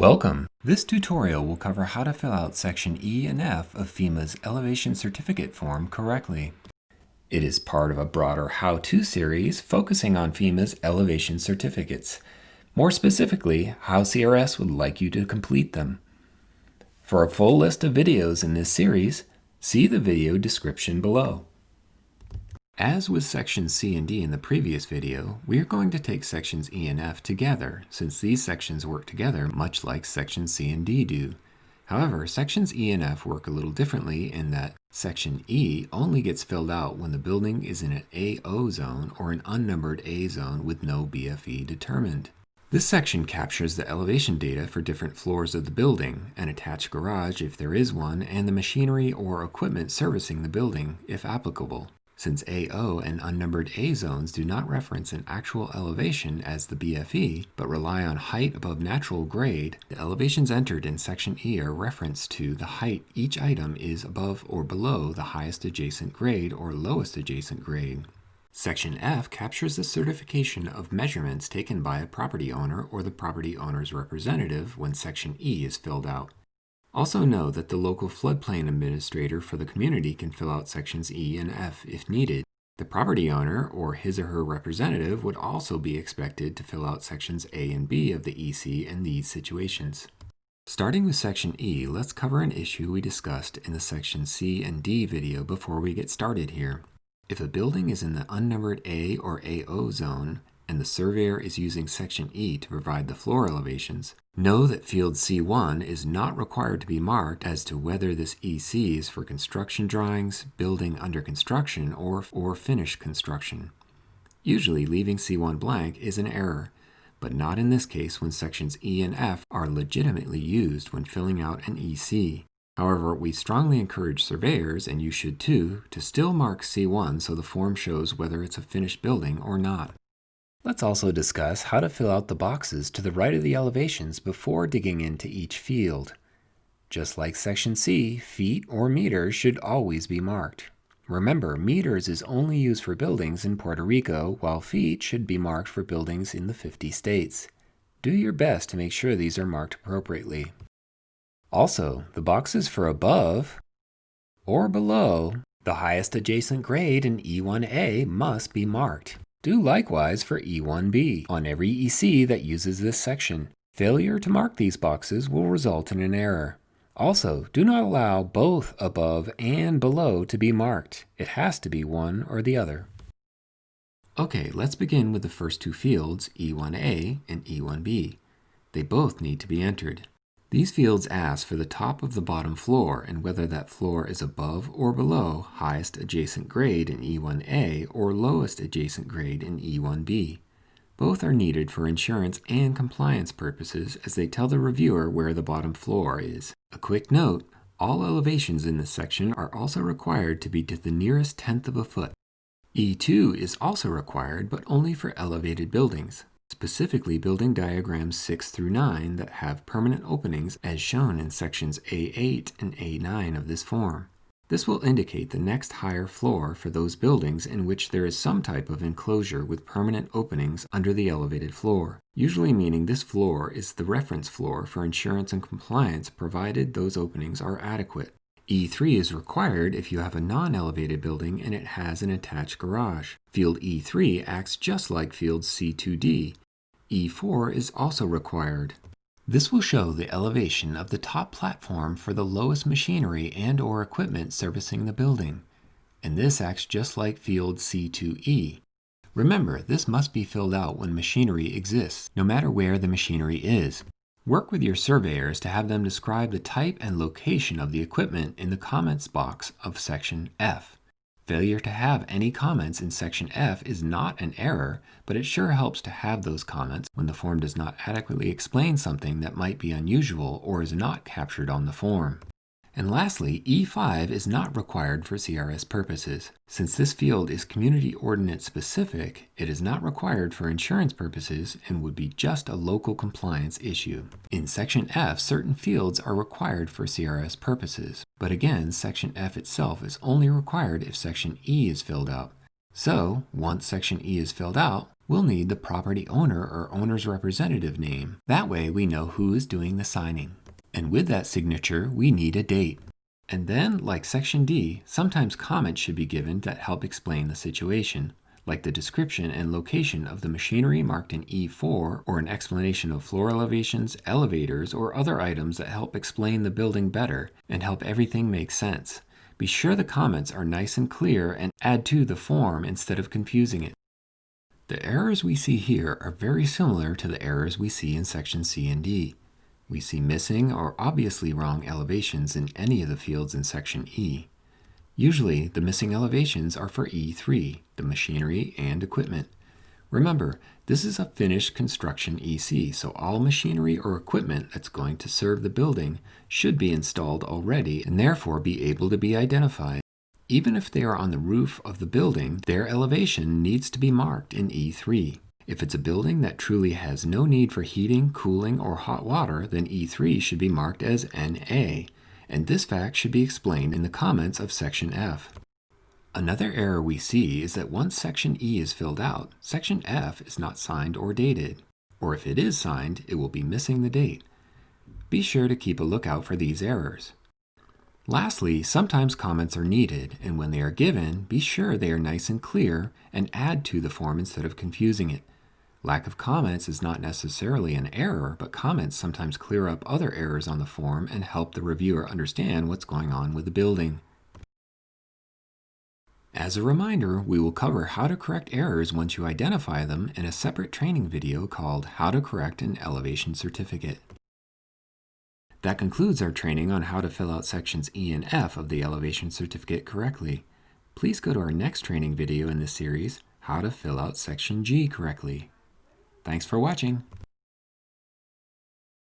Welcome! This tutorial will cover how to fill out Section E and F of FEMA's Elevation Certificate form correctly. It is part of a broader how-to series focusing on FEMA's elevation certificates, more specifically, how CRS would like you to complete them. For a full list of videos in this series, see the video description below. As with Sections C and D in the previous video, we are going to take Sections E and F together, since these sections work together much like Sections C and D do. However, Sections E and F work a little differently in that Section E only gets filled out when the building is in an AO zone or an unnumbered A zone with no BFE determined. This section captures the elevation data for different floors of the building, an attached garage if there is one, and the machinery or equipment servicing the building, if applicable. Since AO and unnumbered A zones do not reference an actual elevation as the BFE, but rely on height above natural grade, the elevations entered in Section E are referenced to the height each item is above or below the highest adjacent grade or lowest adjacent grade. Section F captures the certification of measurements taken by a property owner or the property owner's representative when Section E is filled out. Also know that the local floodplain administrator for the community can fill out Sections E and F if needed. The property owner or his or her representative would also be expected to fill out Sections A and B of the EC in these situations. Starting with Section E, let's cover an issue we discussed in the Section C and D video before we get started here. If a building is in the unnumbered A or AO zone, and the surveyor is using Section E to provide the floor elevations, know that field C1 is not required to be marked as to whether this EC is for construction drawings, building under construction, or finished construction. Usually leaving C1 blank is an error, but not in this case when Sections E and F are legitimately used when filling out an EC. However, we strongly encourage surveyors, and you should too, to still mark C1 so the form shows whether it's a finished building or not. Let's also discuss how to fill out the boxes to the right of the elevations before digging into each field. Just like Section C, feet or meters should always be marked. Remember, meters is only used for buildings in Puerto Rico, while feet should be marked for buildings in the 50 states. Do your best to make sure these are marked appropriately. Also, the boxes for above or below the highest adjacent grade in E1A must be marked. Do likewise for E1B on every EC that uses this section. Failure to mark these boxes will result in an error. Also, do not allow both above and below to be marked. It has to be one or the other. Okay, let's begin with the first two fields, E1A and E1B. They both need to be entered. These fields ask for the top of the bottom floor and whether that floor is above or below highest adjacent grade in E1A or lowest adjacent grade in E1B. Both are needed for insurance and compliance purposes as they tell the reviewer where the bottom floor is. A quick note, all elevations in this section are also required to be to the nearest tenth of a foot. E2 is also required, but only for elevated buildings. Specifically building diagrams 6 through 9 that have permanent openings as shown in sections A8 and A9 of this form. This will indicate the next higher floor for those buildings in which there is some type of enclosure with permanent openings under the elevated floor, usually meaning this floor is the reference floor for insurance and compliance provided those openings are adequate. E3 is required if you have a non-elevated building and it has an attached garage. Field E3 acts just like field C2D. E4 is also required. This will show the elevation of the top platform for the lowest machinery and or equipment servicing the building. And this acts just like field C2E. Remember, this must be filled out when machinery exists, no matter where the machinery is. Work with your surveyors to have them describe the type and location of the equipment in the comments box of Section F. Failure to have any comments in Section F is not an error, but it sure helps to have those comments when the form does not adequately explain something that might be unusual or is not captured on the form. And lastly, E5 is not required for CRS purposes. Since this field is community ordinance specific, it is not required for insurance purposes and would be just a local compliance issue. In Section F, certain fields are required for CRS purposes, but again, Section F itself is only required if Section E is filled out. So, once Section E is filled out, we'll need the property owner or owner's representative name. That way we know who is doing the signing. And with that signature, we need a date. And then, like Section D, sometimes comments should be given that help explain the situation, like the description and location of the machinery marked in E4, or an explanation of floor elevations, elevators, or other items that help explain the building better and help everything make sense. Be sure the comments are nice and clear and add to the form instead of confusing it. The errors we see here are very similar to the errors we see in Section C and D. We see missing or obviously wrong elevations in any of the fields in Section E. Usually, the missing elevations are for E3, the machinery and equipment. Remember, this is a finished construction EC, so all machinery or equipment that's going to serve the building should be installed already and therefore be able to be identified. Even if they are on the roof of the building, their elevation needs to be marked in E3. If it's a building that truly has no need for heating, cooling, or hot water, then E3 should be marked as NA, and this fact should be explained in the comments of Section F. Another error we see is that once Section E is filled out, Section F is not signed or dated, or if it is signed, it will be missing the date. Be sure to keep a lookout for these errors. Lastly, sometimes comments are needed, and when they are given, be sure they are nice and clear and add to the form instead of confusing it. Lack of comments is not necessarily an error, but comments sometimes clear up other errors on the form and help the reviewer understand what's going on with the building. As a reminder, we will cover how to correct errors once you identify them in a separate training video called How to Correct an Elevation Certificate. That concludes our training on how to fill out sections E and F of the elevation certificate correctly. Please go to our next training video in this series, How to Fill Out Section G Correctly. Thanks for watching.